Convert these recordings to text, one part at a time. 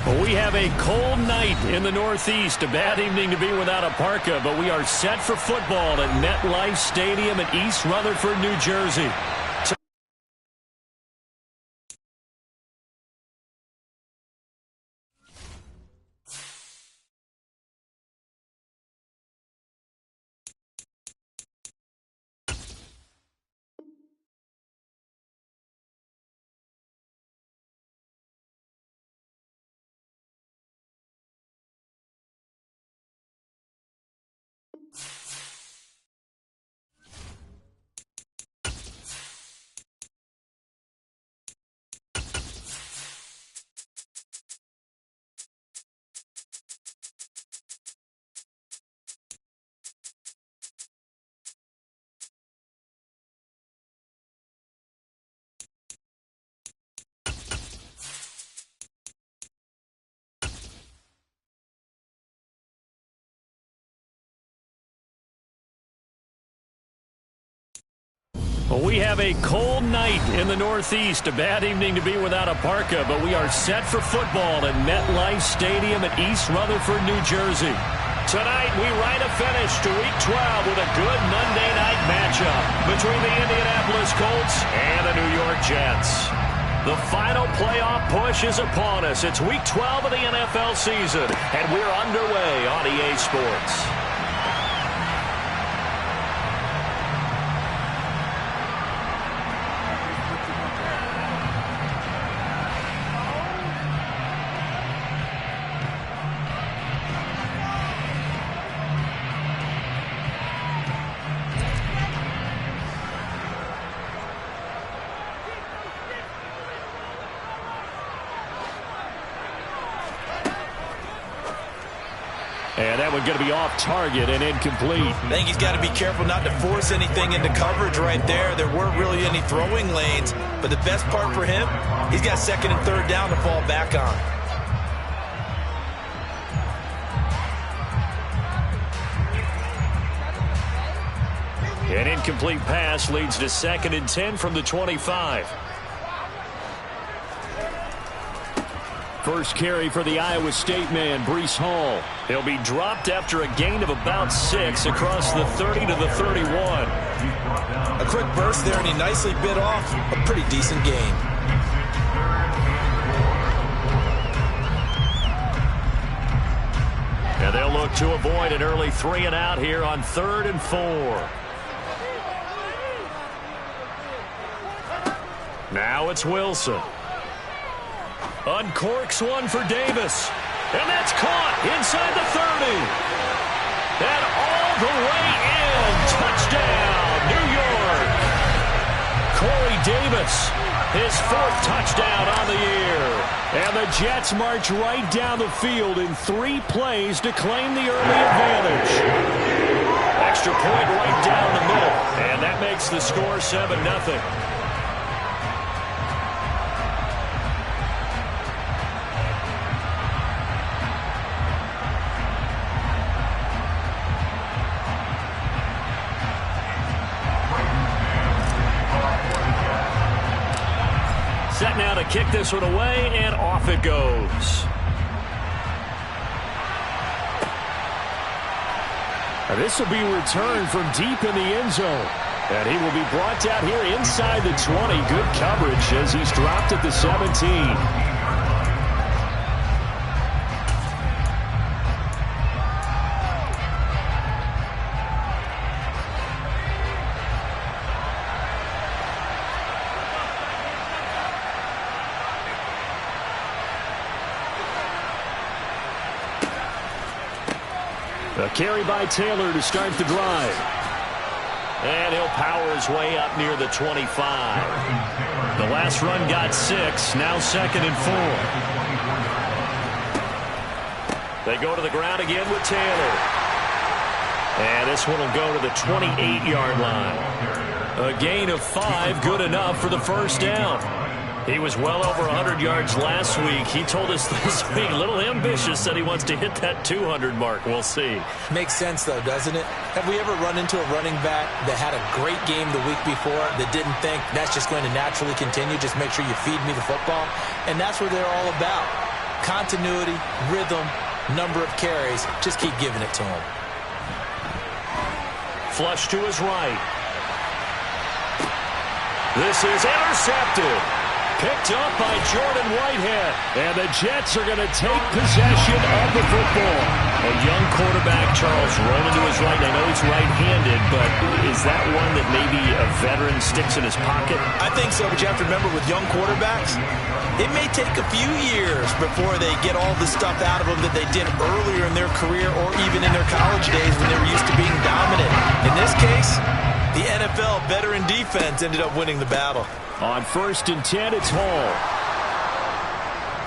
Well, we have a cold night in the Northeast. A bad evening to be without a parka, but we are set for football at MetLife Stadium in East Rutherford, New Jersey. Well, we have a cold night in the Northeast. A bad evening to be without a parka, but we are set for football at MetLife Stadium at East Rutherford, New Jersey. Tonight, we write a finish to Week 12 with a good Monday night matchup between the Indianapolis Colts and the New York Jets. The final playoff push is upon us. It's Week 12 of the NFL season, and we're underway on EA Sports. And that one going to be off target and incomplete. I think he's got to be careful not to force anything into coverage right there. There weren't really any throwing lanes. But the best part for him, he's got second and third down to fall back on. An incomplete pass leads to 2nd and 10 from the 25. First carry for the Iowa State man, Breece Hall. He'll be dropped after a gain of about 6 across the 30 to the 31. A quick burst there, and he nicely bit off a pretty decent gain. And they'll look to avoid an early 3 and out here on 3rd and 4. Now it's Wilson. Uncorks one for Davis. And that's caught inside the 30. And all the way in. Touchdown, New York. Corey Davis, his 4th touchdown on the year. And the Jets march right down the field in 3 plays to claim the early advantage. Extra point right down the middle. And that makes the score 7-0. Set now to kick this one away, and off it goes. And this will be returned from deep in the end zone. And he will be brought down here inside the 20. Good coverage as he's dropped at the 17. A carry by Taylor to start the drive. And he'll power his way up near the 25. The last run got 6. Now 2nd and 4. They go to the ground again with Taylor. And this one will go to the 28-yard line. A gain of 5, good enough for the first down. He was well over 100 yards last week. He told us this week, a little ambitious, said he wants to hit that 200 mark. We'll see. Makes sense, though, doesn't it? Have we ever run into a running back that had a great game the week before that didn't think that's just going to naturally continue, just make sure you feed me the football? And that's what they're all about. Continuity, rhythm, number of carries. Just keep giving it to him. Flush to his right. This is intercepted. Picked up by Jordan Whitehead. And the Jets are going to take possession of the football. A young quarterback, Charles, rolling to his right. I know he's right-handed, but is that one that maybe a veteran sticks in his pocket? I think so, but you have to remember with young quarterbacks, it may take a few years before they get all the stuff out of them that they did earlier in their career or even in their college days when they were used to being dominant. In this case, the NFL veteran defense ended up winning the battle. On 1st and 10, it's Hall.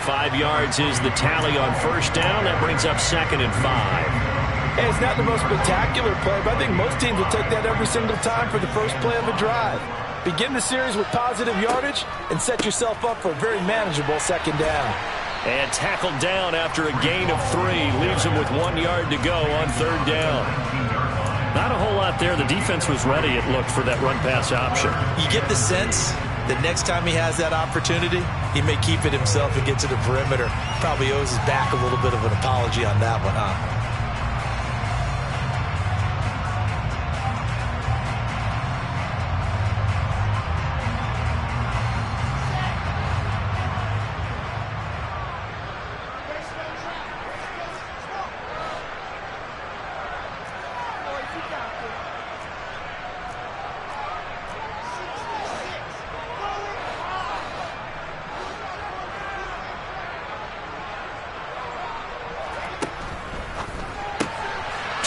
5 yards is the tally on first down. That brings up 2nd and 5. Hey, it's not the most spectacular play, but I think most teams will take that every single time for the first play of a drive. Begin the series with positive yardage and set yourself up for a very manageable 2nd down. And tackled down after a gain of 3. Leaves him with 1 yard to go on 3rd down. Not a whole lot there. The defense was ready, it looked, for that run-pass option. You get the sense that next time he has that opportunity, he may keep it himself and get to the perimeter. Probably owes his back a little bit of an apology on that one, huh?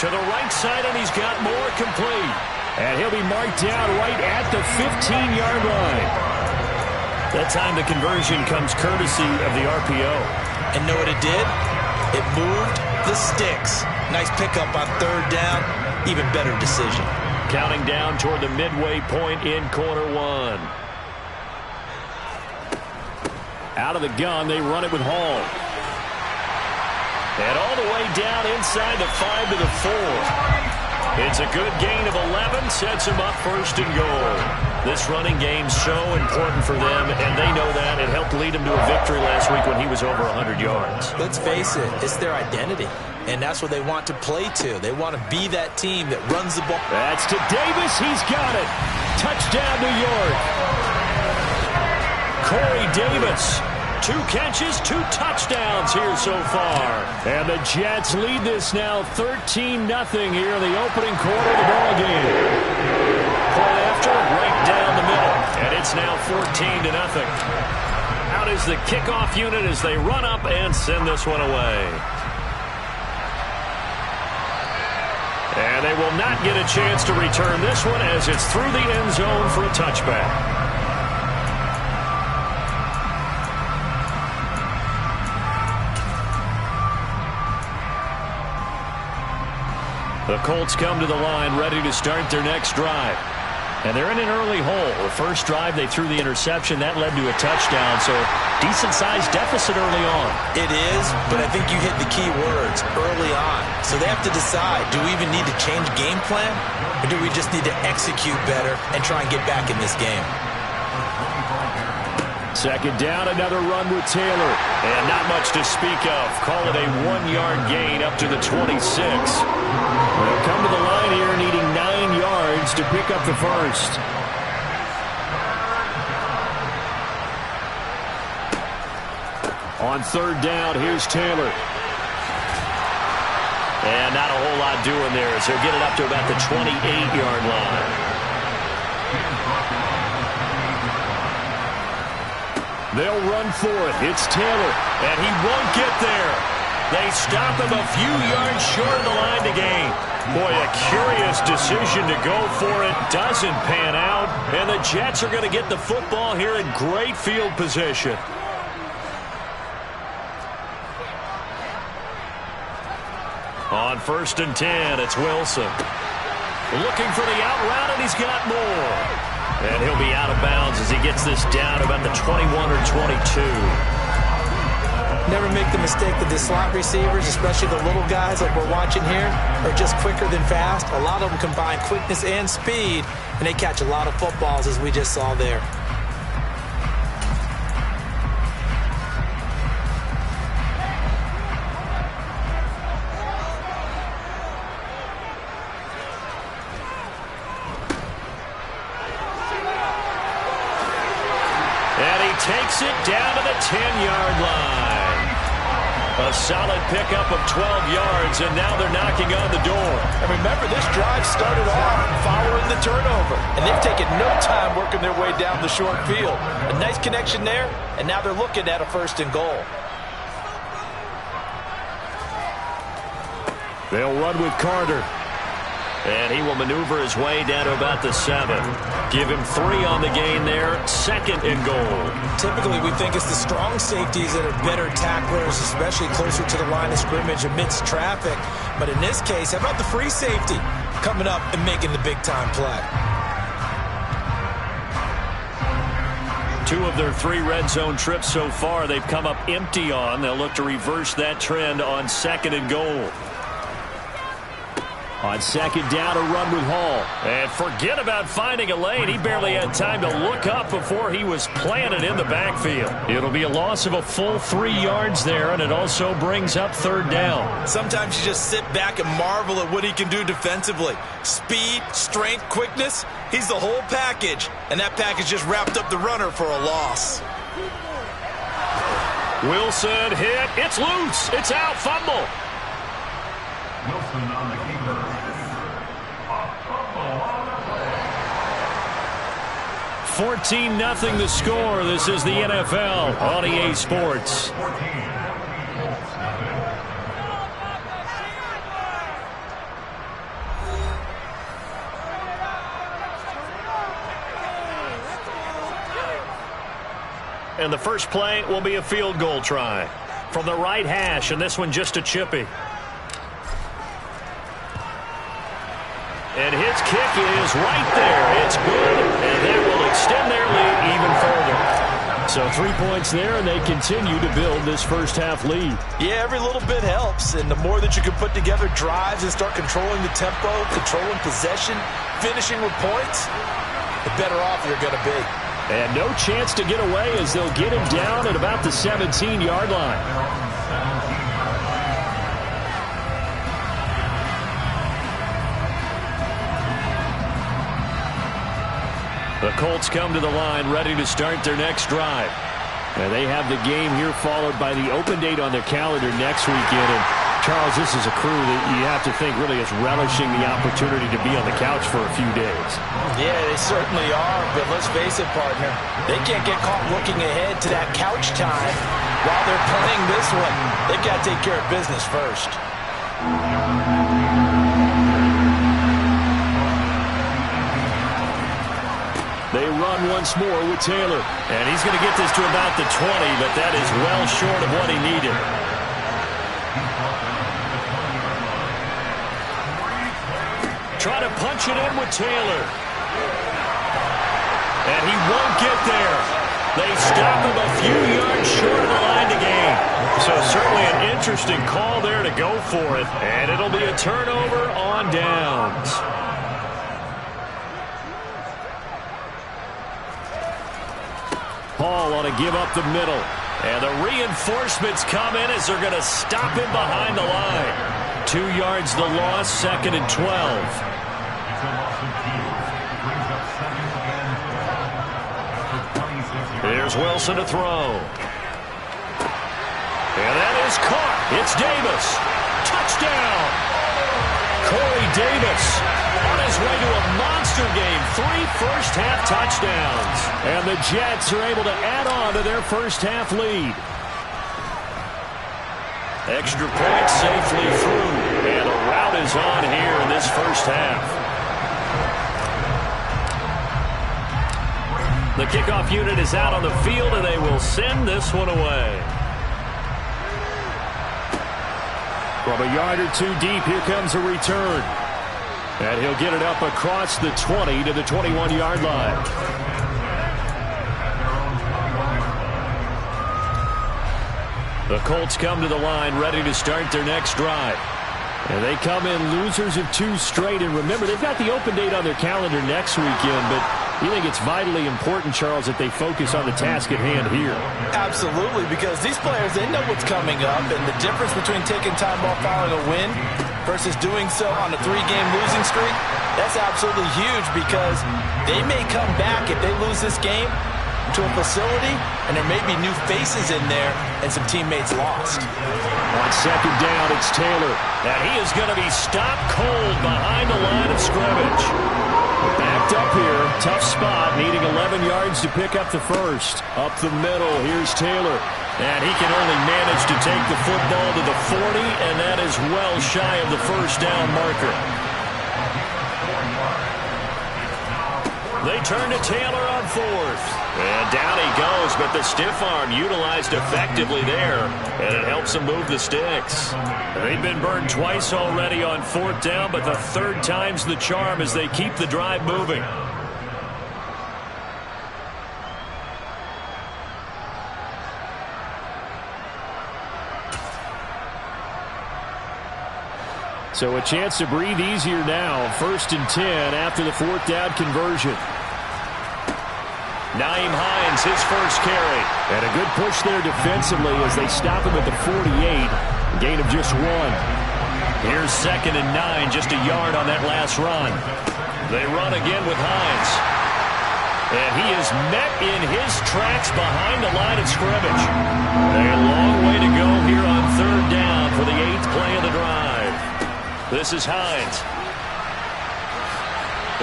To the right side, and he's got more complete. And he'll be marked down right at the 15-yard line. That time the conversion comes courtesy of the RPO. And know what it did? It moved the sticks. Nice pickup on 3rd down. Even better decision. Counting down toward the midway point in quarter 1. Out of the gun, they run it with Hall. And all the way down inside the 5 to the 4. It's a good gain of 11, sets him up 1st and goal. This running game's so important for them, and they know that. It helped lead him to a victory last week when he was over 100 yards. Let's face it, it's their identity, and that's what they want to play to. They want to be that team that runs the ball. That's to Davis. He's got it. Touchdown, New York. Corey Davis. 2 catches, 2 touchdowns here so far. And the Jets lead this now 13-0 here in the opening quarter of the ball game. Play after, right down the middle. And it's now 14-0. Out is the kickoff unit as they run up and send this one away. And they will not get a chance to return this one as it's through the end zone for a touchback. The Colts come to the line ready to start their next drive. And they're in an early hole. The first drive, they threw the interception. That led to a touchdown, so decent-sized deficit early on. It is, but I think you hit the key words, early on. So they have to decide, do we even need to change game plan, or do we just need to execute better and try and get back in this game? 2nd down, another run with Taylor. And not much to speak of. Call it a 1-yard gain up to the 26. They'll come to the line here needing 9 yards to pick up the first. On 3rd down, here's Taylor. And not a whole lot doing there, so he'll get it up to about the 28-yard line. They'll run for it. It's Taylor, and he won't get there. They stop him a few yards short of the line to gain. Boy, a curious decision to go for it. Doesn't pan out, and the Jets are going to get the football here in great field position. On 1st and 10, it's Wilson. Looking for the out route, and he's got more. And he'll be out of bounds as he gets this down about the 21 or 22. Never make the mistake that the slot receivers, especially the little guys like we're watching here, are just quicker than fast. A lot of them combine quickness and speed, and they catch a lot of footballs, as we just saw there. gets it down to the 10-yard line. A solid pickup of 12 yards, and now they're knocking on the door. And remember, this drive started off following the turnover, and they've taken no time working their way down the short field. A nice connection there, and now they're looking at a 1st and goal. They'll run with Carter. And he will maneuver his way down to about the 7. Give him 3 on the gain there. 2nd and goal. Typically, we think it's the strong safeties that are better tacklers, especially closer to the line of scrimmage amidst traffic. But in this case, how about the free safety coming up and making the big-time play? 2 of their 3 red zone trips so far, they've come up empty on. They'll look to reverse that trend on 2nd and goal. On 2nd down, a run with Hall. And forget about finding a lane. He barely had time to look up before he was planted in the backfield. It'll be a loss of a full 3 yards there, and it also brings up 3rd down. Sometimes you just sit back and marvel at what he can do defensively. Speed, strength, quickness. He's the whole package. And that package just wrapped up the runner for a loss. Wilson hit. It's loose. It's out. Fumble. Wilson on the keeper. 14-0 the score. This is the NFL on EA Sports. And the first play will be a field goal try from the right hash, and this one just a chippy. And his kick is right there. It's good, and that will extend their lead even further. So 3 points there, and they continue to build this first half lead. Yeah, every little bit helps, and the more that you can put together drives and start controlling the tempo, controlling possession, finishing with points, the better off you're going to be. And no chance to get away as they'll get him down at about the 17-yard line. The Colts come to the line ready to start their next drive. And they have the game here followed by the open date on their calendar next weekend. And Charles, this is a crew that you have to think really is relishing the opportunity to be on the couch for a few days. Yeah, they certainly are, but let's face it, partner. They can't get caught looking ahead to that couch time while they're playing this one. They've got to take care of business first. They run once more with Taylor. And he's going to get this to about the 20, but that is well short of what he needed. Try to punch it in with Taylor. And he won't get there. They stop him a few yards short of the line to gain. So certainly an interesting call there to go for it. And it'll be a turnover on downs. Hall on to give up the middle. And the reinforcements come in as they're going to stop him behind the line. 2 yards the loss, 2nd and 12. Here's Wilson to throw. And that is caught. It's Davis. Touchdown. Corey Davis on his way to a monster game. 3 first-half touchdowns. And the Jets are able to add on to their first-half lead. Extra point safely through. And a rout is on here in this first half. The kickoff unit is out on the field, and they will send this one away. From a yard or two deep, here comes a return. And he'll get it up across the 20 to the 21-yard line. The Colts come to the line ready to start their next drive. And they come in losers of 2 straight. And remember, they've got the open date on their calendar next weekend, but you think it's vitally important, Charles, that they focus on the task at hand here? Absolutely, because these players, they know what's coming up, and the difference between taking time off following a win versus doing so on a 3-game losing streak, that's absolutely huge because they may come back if they lose this game to a facility, and there may be new faces in there and some teammates lost. On second down, it's Taylor. And he is going to be stopped cold behind the line of scrimmage. Backed up here. Tough spot, needing 11 yards to pick up the first. Up the middle, here's Taylor. And he can only manage to take the football to the 40, and that is well shy of the first down marker. They turn to Taylor on fourth. And down he goes, but the stiff arm utilized effectively there, and it helps him move the sticks. They've been burned twice already on fourth down, but the third time's the charm as they keep the drive moving. So a chance to breathe easier now. 1st and 10 after the fourth down conversion. Nyheim Hines, his first carry. And a good push there defensively as they stop him at the 48. A gain of just 1. Here's 2nd and 9, just a yard on that last run. They run again with Hines. And he is met in his tracks behind the line of scrimmage. A long way to go here on 3rd down for the 8th play of the drive. This is Hines.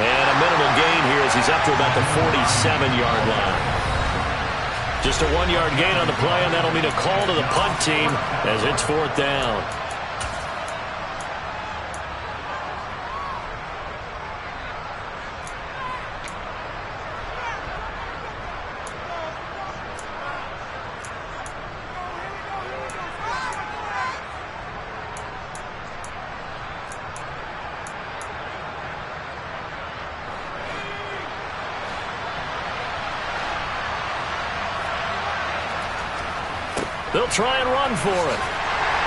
And a minimal gain here as he's up to about the 47-yard line. Just a 1-yard gain on the play, and that'll mean a call to the punt team as it's 4th down. They'll try and run for it.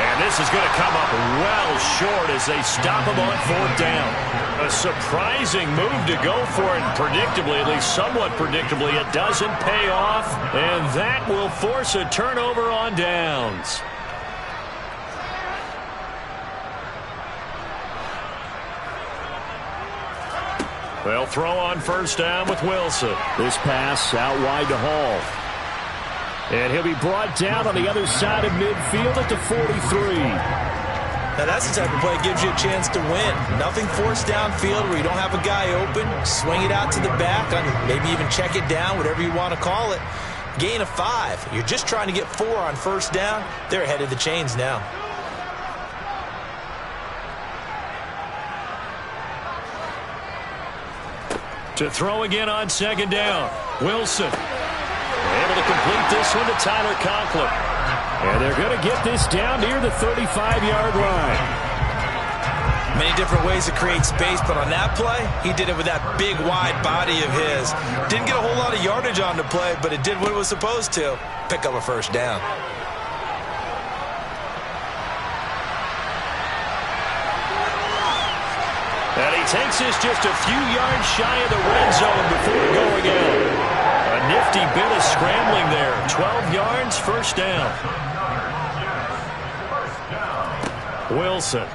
And this is going to come up well short as they stop him on 4th down. A surprising move to go for it, and predictably, at least somewhat predictably, it doesn't pay off. And that will force a turnover on downs. They'll throw on 1st down with Wilson. This pass out wide to Hall. And he'll be brought down on the other side of midfield at the 43. Now that's the type of play that gives you a chance to win. Nothing forced downfield where you don't have a guy open. Swing it out to the back, maybe even check it down, whatever you want to call it. Gain of 5. You're just trying to get 4 on 1st down. They're ahead of the chains now. To throw again on 2nd down. Wilson. Able to complete this one to Tyler Conklin. And they're going to get this down near the 35-yard line. Many different ways to create space, but on that play, he did it with that big, wide body of his. Didn't get a whole lot of yardage on the play, but it did what it was supposed to. Pick up a 1st down. And he takes this just a few yards shy of the red zone before going out. A nifty bit of scrambling there. 12 yards, 1st down. Wilson.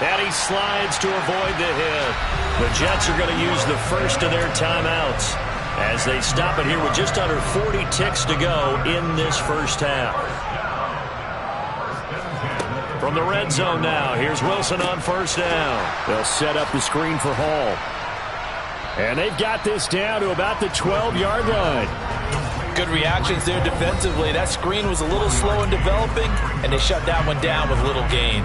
And he slides to avoid the hit. The Jets are going to use the first of their timeouts as they stop it here with just under 40 ticks to go in this first half. From the red zone now, here's Wilson on 1st down. They'll set up the screen for Hall. And they've got this down to about the 12-yard line. Good reactions there defensively. That screen was a little slow in developing, and they shut that one down with little gain.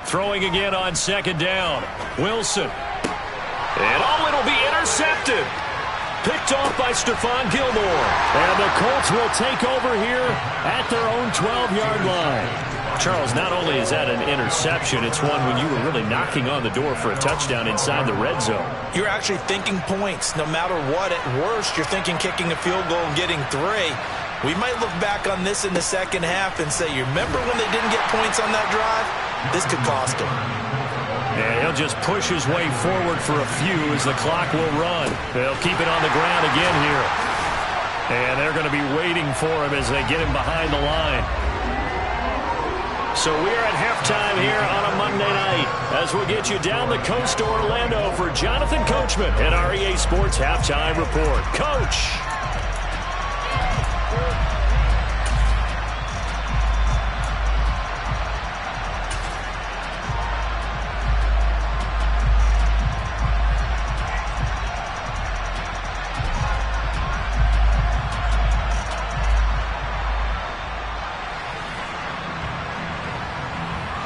Throwing again on 2nd down. Wilson. And it'll be intercepted. Picked off by Stephon Gilmore. And the Colts will take over here at their own 12-yard line. Charles, not only is that an interception, it's one when you were really knocking on the door for a touchdown inside the red zone. You're actually thinking points. No matter what, at worst, you're thinking kicking a field goal and getting 3. We might look back on this in the second half and say, you remember when they didn't get points on that drive? This could cost them. And he'll just push his way forward for a few as the clock will run. They'll keep it on the ground again here. And they're going to be waiting for him as they get him behind the line. So we're at halftime here on a Monday night as we'll get you down the coast to Orlando for Jonathan Coachman and our EA Sports Halftime Report. Coach!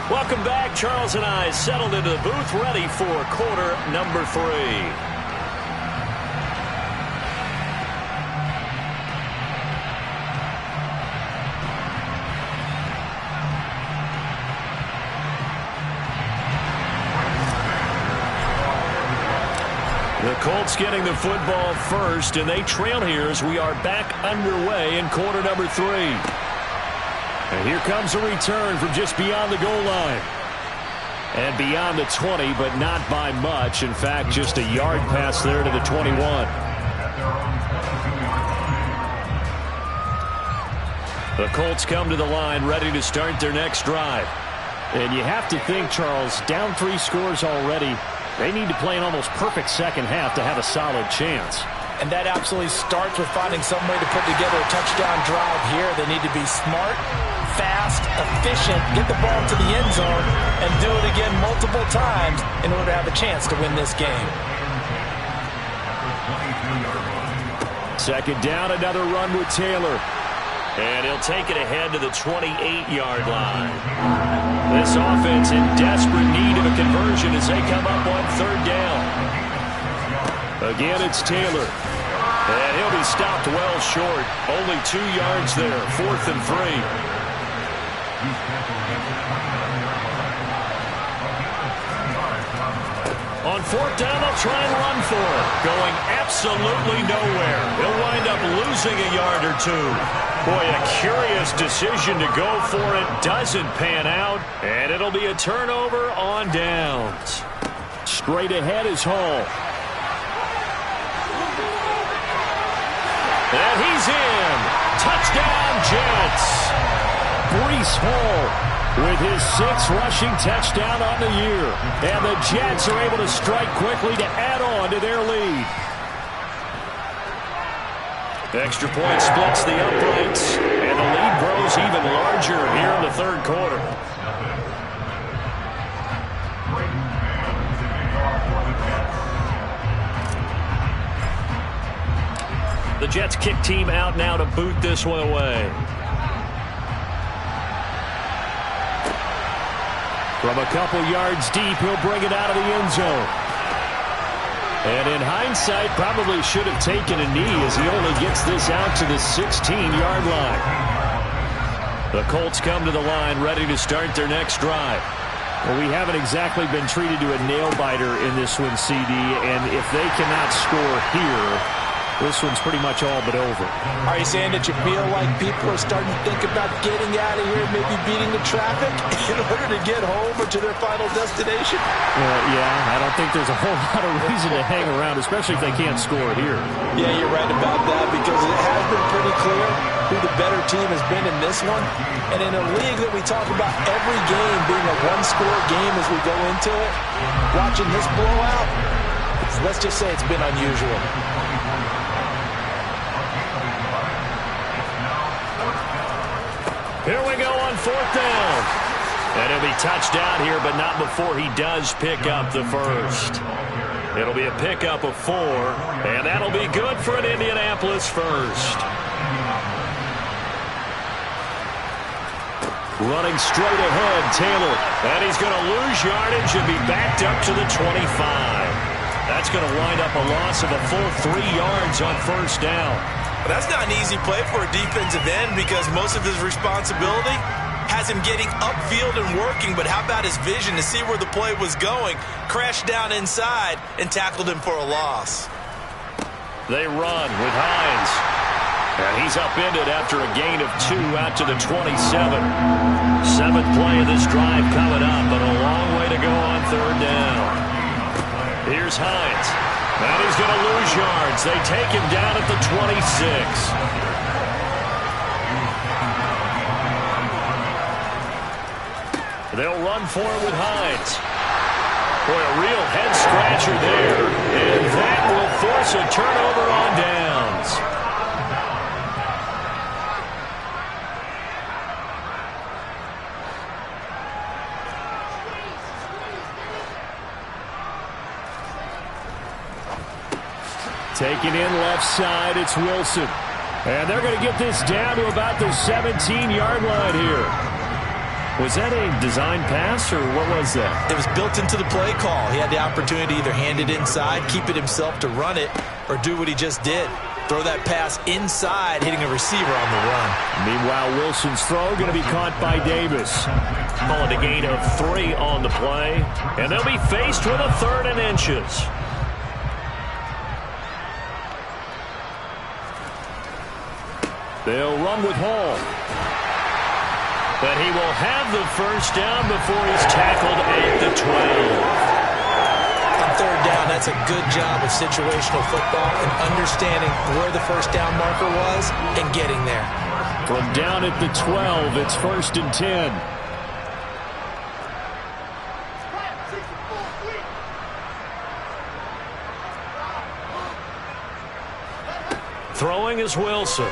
Welcome back. Charles and I settled into the booth, ready for quarter number 3. The Colts getting the football first, and they trail here as we are back underway in quarter number 3. And here comes a return from just beyond the goal line. And beyond the 20, but not by much. In fact, just a yard pass there to the 21. The Colts come to the line ready to start their next drive. And you have to think, Charles, down 3 scores already. They need to play an almost perfect second half to have a solid chance. And that absolutely starts with finding some way to put together a touchdown drive here. They need to be smart, fast, efficient, get the ball to the end zone, and do it again multiple times in order to have a chance to win this game. Second down, another run with Taylor. And he'll take it ahead to the 28-yard line. This offense in desperate need of a conversion as they come up on third down. Again, it's Taylor. And he'll be stopped well short. Only 2 yards there, 4th and 3. On 4th down, they'll try and run for it. Going absolutely nowhere. He'll wind up losing a yard or 2. Boy, a curious decision to go for it. Doesn't pan out. And it'll be a turnover on downs. Straight ahead is Hall. And he's in. Touchdown, Jets. Breece Hall with his 6th rushing touchdown on the year. And the Jets are able to strike quickly to add on to their lead. Extra point splits the uprights. And the lead grows even larger here in the third quarter. The Jets kick team out now to boot this one away. From a couple yards deep, he'll bring it out of the end zone. And in hindsight, probably should have taken a knee as he only gets this out to the 16-yard line. The Colts come to the line ready to start their next drive. Well, we haven't exactly been treated to a nail-biter in this one, CD, and if they cannot score here, this one's pretty much all but over. Are you saying that you feel like people are starting to think about getting out of here, maybe beating the traffic in order to get home or to their final destination? Yeah, I don't think there's a whole lot of reason to hang around, especially if they can't score here. Yeah, you're right about that because it has been pretty clear who the better team has been in this one. And in a league that we talk about every game being a one-score game as we go into it, watching this blowout, let's just say it's been unusual. Here we go on 4th down. And he'll be touchdown here, but not before he does pick up the first. It'll be a pickup of 4, and that'll be good for an Indianapolis first. Running straight ahead, Taylor. And he's going to lose yardage and be backed up to the 25. That's going to wind up a loss of a full 3 yards on first down. That's not an easy play for a defensive end because most of his responsibility has him getting upfield and working, but how about his vision to see where the play was going, crashed down inside, and tackled him for a loss. They run with Hines. And he's upended after a gain of 2 out to the 27. 7th play of this drive coming up, but a long way to go on third down. Here's Hines. And he's going to lose yards. They take him down at the 26. They'll run for it with Hines. Boy, a real head-scratcher there. And that will force a turnover on downs. Taking in left side, it's Wilson. And they're going to get this down to about the 17-yard line here. Was that a design pass, or what was that? It was built into the play call. He had the opportunity to either hand it inside, keep it himself to run it, or do what he just did. Throw that pass inside, hitting a receiver on the run. Meanwhile, Wilson's throw going to be caught by Davis. Calling a gain of 3 on the play. And they'll be faced with a 3rd and inches. They'll run with Hall. But he will have the first down before he's tackled at the 12. On 3rd down, that's a good job of situational football and understanding where the first down marker was and getting there. From down at the 12, it's 1st and 10. Throwing is Wilson.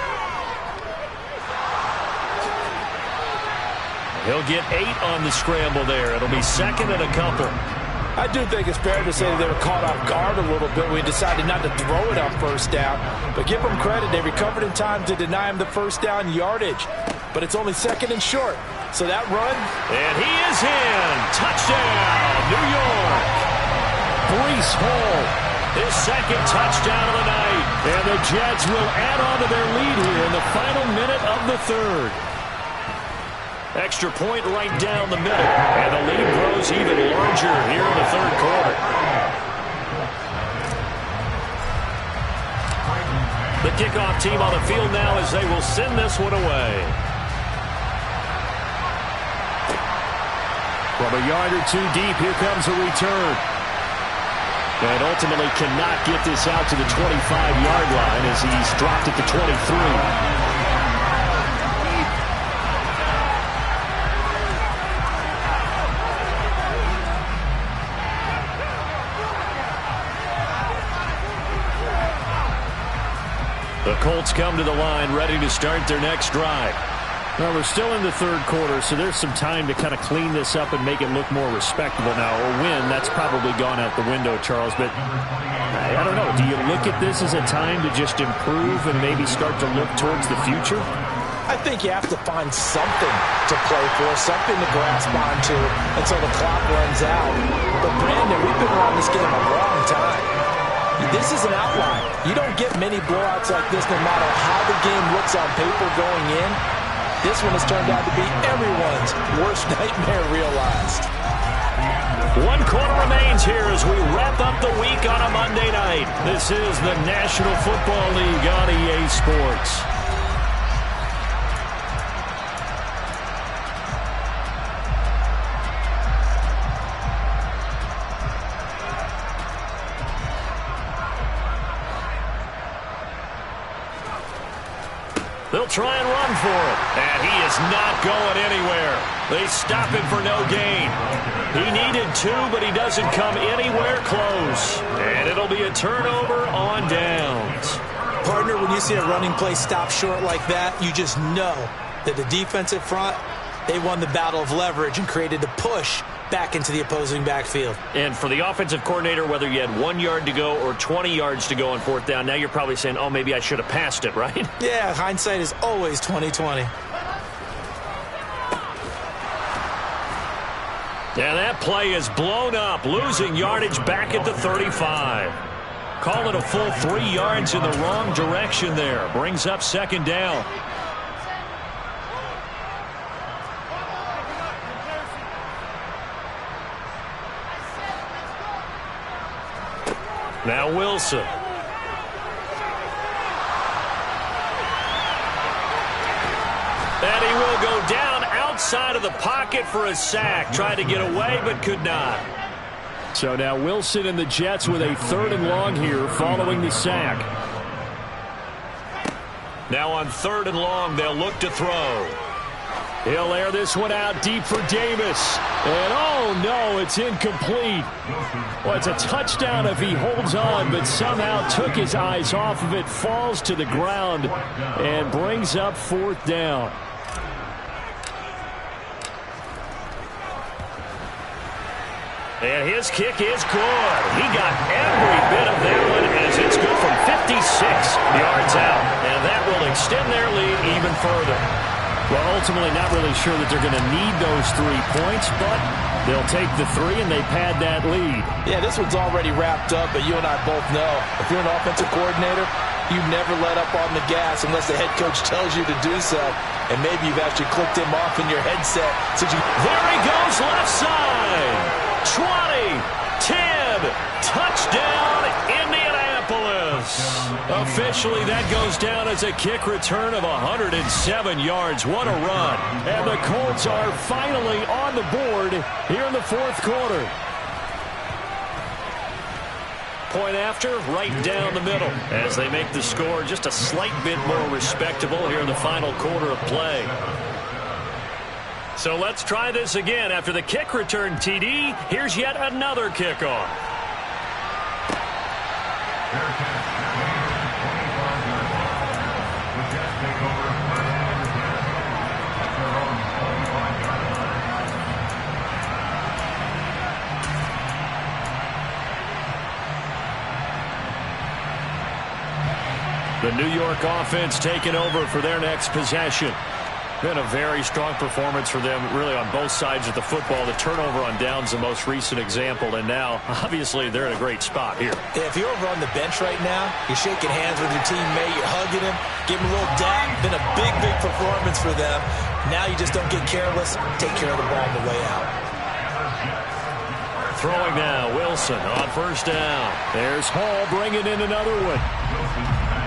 He'll get 8 on the scramble there. It'll be 2nd and a couple. I do think it's fair to say that they were caught off guard a little bit. We decided not to throw it on 1st down. But give them credit. They recovered in time to deny him the first down yardage. But it's only 2nd and short. So that run. And he is in. Touchdown, New York. Breece Hall, his 2nd touchdown of the night. And the Jets will add on to their lead here in the final minute of the 3rd. Extra point right down the middle. And the lead grows even larger here in the 3rd quarter. The kickoff team on the field now as they will send this one away. From a yard or 2 deep, here comes a return. And ultimately cannot get this out to the 25-yard line as he's dropped at the 23. The Colts come to the line, ready to start their next drive. Well, we're still in the 3rd quarter, so there's some time to kind of clean this up and make it look more respectable now. Or win, that's probably gone out the window, Charles. But I don't know. Do you look at this as a time to just improve and maybe start to look towards the future? I think you have to find something to play for, something to grasp onto until the clock runs out. But, Brandon, we've been around this game a long time. This is an outlier. You don't get many blowouts like this no matter how the game looks on paper going in. This one has turned out to be everyone's worst nightmare realized. 1 quarter remains here as we wrap up the week on a Monday night. This is the National Football League on EA Sports. They'll try and run for it. And he is not going anywhere. They stop him for no gain. He needed 2, but he doesn't come anywhere close. And it'll be a turnover on downs. Partner, when you see a running play stop short like that, you just know that the defensive front, they won the battle of leverage and created the push back into the opposing backfield. And for the offensive coordinator, whether you had 1 yard to go or 20 yards to go on 4th down, now you're probably saying, oh, maybe I should have passed it, right? Yeah, hindsight is always 20/20. And that play is blown up, losing yardage back at the 35. Call it a full 3 yards in the wrong direction there. Brings up 2nd down. Now Wilson. And he will go down outside of the pocket for a sack. Tried to get away, but could not. So now Wilson and the Jets with a 3rd and long here following the sack. Now on 3rd and long, they'll look to throw. He'll air this one out deep for Davis. And oh no, it's incomplete. Well, it's a touchdown if he holds on, but somehow took his eyes off of it, falls to the ground, and brings up 4th down. And his kick is good. He got every bit of that one as it's good from 56 yards out. And that will extend their lead even further. Well, ultimately not really sure that they're going to need those 3 points, but they'll take the 3 and they pad that lead. Yeah, this one's already wrapped up, but you and I both know if you're an offensive coordinator, you never let up on the gas unless the head coach tells you to do so. And maybe you've actually clicked him off in your headset. There he goes, left side. 20, 10, touchdown, Indianapolis. Officially, that goes down as a kick return of 107 yards. What a run. And the Colts are finally on the board here in the 4th quarter. Point after, right down the middle as they make the score just a slight bit more respectable here in the final quarter of play. So let's try this again. After the kick return, TD, here's yet another kickoff. The New York offense taking over for their next possession. Been a very strong performance for them, really, on both sides of the football. The turnover on downs, the most recent example, and now, obviously, they're in a great spot here. Yeah, if you're over on the bench right now, you're shaking hands with your teammate, you're hugging him, give him a little dap. Been a big, big performance for them. Now you just don't get careless. Take care of the ball on the way out. Throwing now, Wilson on 1st down. There's Hall bringing in another one.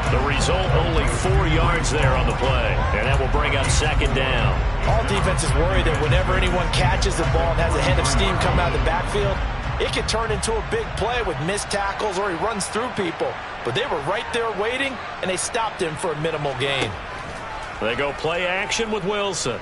The result, only 4 yards there on the play. And that will bring up 2nd down. All defenses worry that whenever anyone catches the ball and has a head of steam come out of the backfield, it could turn into a big play with missed tackles or he runs through people. But they were right there waiting, and they stopped him for a minimal gain. They go play action with Wilson.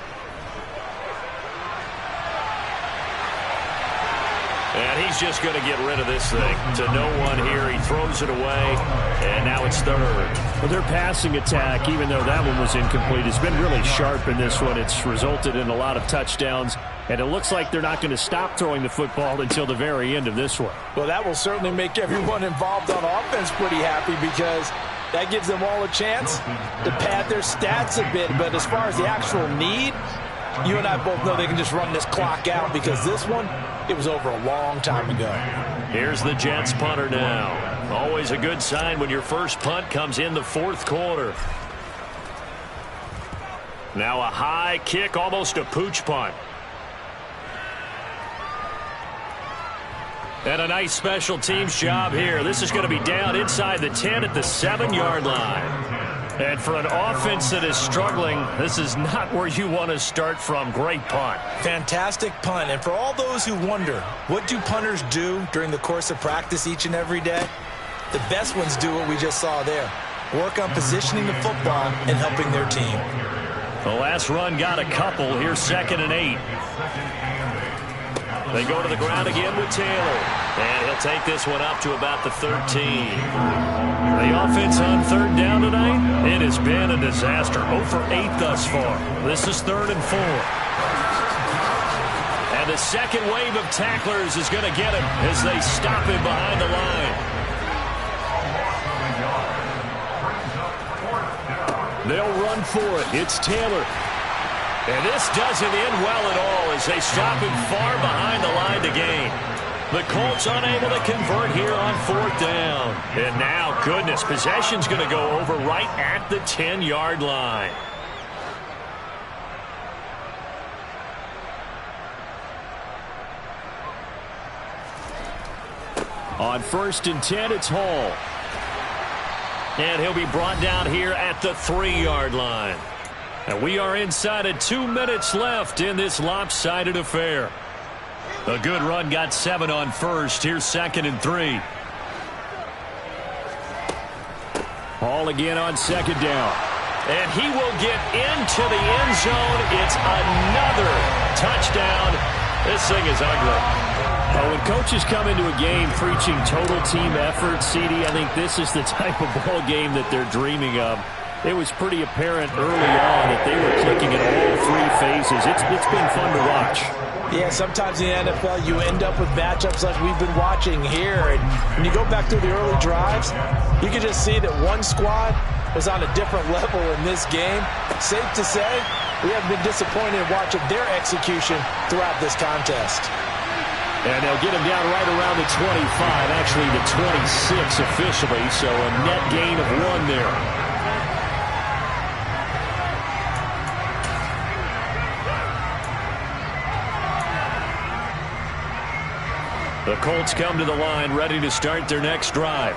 And he's just going to get rid of this thing. To no one here. He throws it away. And now it's 3rd. Well, their passing attack, even though that one was incomplete, has been really sharp in this one. It's resulted in a lot of touchdowns. And it looks like they're not going to stop throwing the football until the very end of this one. Well, that will certainly make everyone involved on offense pretty happy because that gives them all a chance to pad their stats a bit. But as far as the actual need, you and I both know they can just run this clock out because this one, it was over a long time ago. Here's the Jets punter now. Always a good sign when your first punt comes in the 4th quarter. Now a high kick, almost a pooch punt. And a nice special teams job here. This is going to be down inside the 10 at the 7-yard line. And for an offense that is struggling, this is not where you want to start from. Great punt. Fantastic punt. And for all those who wonder, what do punters do during the course of practice each and every day? The best ones do what we just saw there. Work on positioning the football and helping their team. The last run got a couple. Here's 2nd and 8. They go to the ground again with Taylor. And he'll take this one up to about the 13. The offense on 3rd down tonight, it has been a disaster. 0 for 8 thus far. This is 3rd and 4. And the second wave of tacklers is going to get him as they stop him behind the line. They'll run for it. It's Taylor. And this doesn't end well at all as they stop him far behind the line to gain. The Colts unable to convert here on 4th down. And now, goodness, possession's going to go over right at the 10-yard line. On 1st and 10, it's Hall. And he'll be brought down here at the 3-yard line. And we are inside of 2 minutes left in this lopsided affair. A good run got 7 on first. Here's 2nd and 3. Hall again on 2nd down. And he will get into the end zone. It's another touchdown. This thing is ugly. When coaches come into a game preaching total team effort, CD, I think this is the type of ball game that they're dreaming of. It was pretty apparent early on that they were clicking in all 3 phases. It's been fun to watch. Yeah, sometimes in the NFL you end up with matchups like we've been watching here. And when you go back through the early drives, you can just see that one squad was on a different level in this game. Safe to say, we have been disappointed in watching their execution throughout this contest. And they'll get him down right around the 25, actually the 26 officially, so a net gain of 1 there. The Colts come to the line, ready to start their next drive.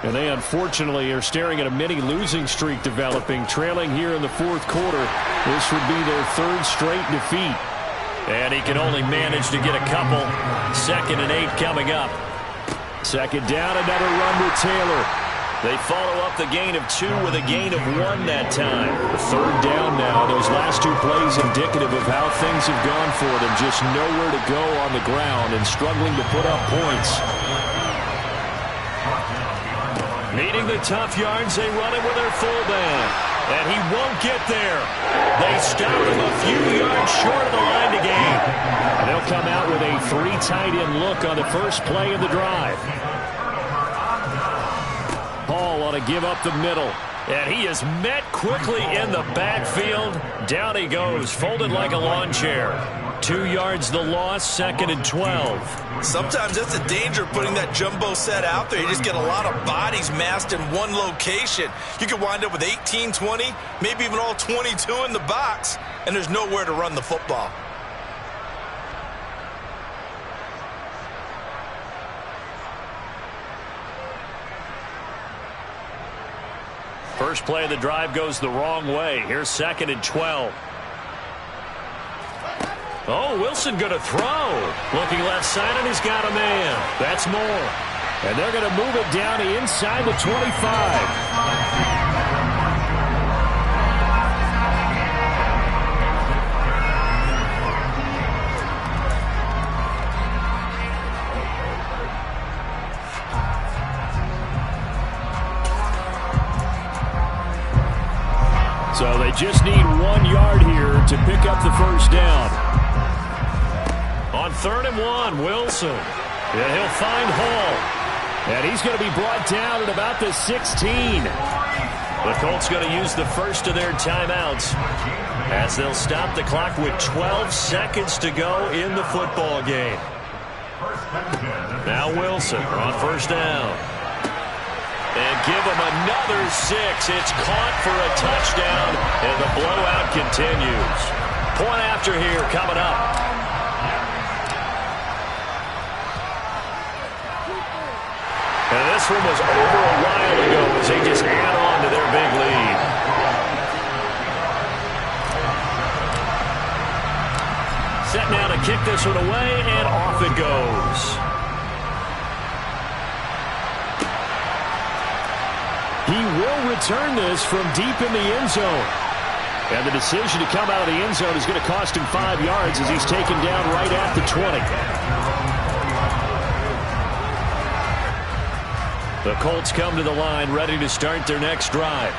And they unfortunately are staring at a mini losing streak developing, trailing here in the 4th quarter. This would be their 3rd straight defeat. And he can only manage to get a couple. 2nd and 8 coming up. 2nd down, another run with Taylor. They follow up the gain of 2 with a gain of 1 that time. 3rd down now. Those last 2 plays indicative of how things have gone for them. Just nowhere to go on the ground and struggling to put up points. Needing the tough yards, they run it with their fullback. And he won't get there. They stop him a few yards short of the line to gain. And they'll come out with a 3 tight end look on the first play of the drive. Hall on a give up the middle. And he is met quickly in the backfield. Down he goes, folded like a lawn chair. 2 yards the loss, 2nd and 12. Sometimes that's the danger of putting that jumbo set out there. You just get a lot of bodies massed in one location. You could wind up with 18, 20, maybe even all 22 in the box, and there's nowhere to run the football. First play of the drive goes the wrong way. Here's 2nd and 12. Oh, Wilson going to throw. Looking left side, and he's got a man. That's Moore. And they're going to move it down to inside the 25. So they just need 1 yard here to pick up the first down. On 3rd and 1, Wilson. And he'll find Hall. And he's going to be brought down at about the 16. The Colts going to use the first of their timeouts as they'll stop the clock with 12 seconds to go in the football game. Now Wilson on 1st down. And give him another 6. It's caught for a touchdown, and the blowout continues. Point after here coming up. And this one was over a while ago as they just add on to their big lead. Set now to kick this one away, and off it goes. He will return this from deep in the end zone. And the decision to come out of the end zone is going to cost him 5 yards as he's taken down right at the 20. The Colts come to the line ready to start their next drive.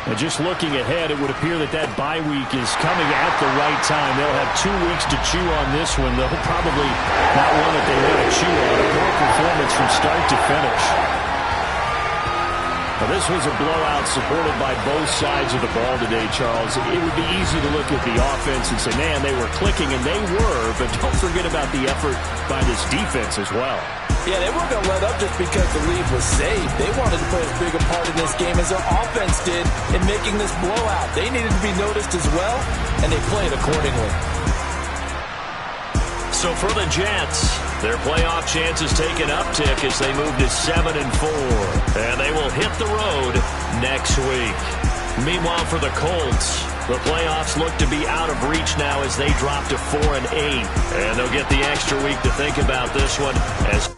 And just looking ahead, it would appear that that bye week is coming at the right time. They'll have 2 weeks to chew on this one. They'll probably not one that they want to chew on. A poor performance from start to finish. Now, this was a blowout supported by both sides of the ball today, Charles. It would be easy to look at the offense and say, man, they were clicking, and they were, but don't forget about the effort by this defense as well. Yeah, they weren't going to let up just because the lead was saved. They wanted to play as big a part in this game as their offense did in making this blowout. They needed to be noticed as well, and they played accordingly. So for the Jets, their playoff chances take an uptick as they move to 7-4. And they will hit the road next week. Meanwhile, for the Colts, The playoffs look to be out of reach now as they drop to 4-8. And they'll get the extra week to think about this one as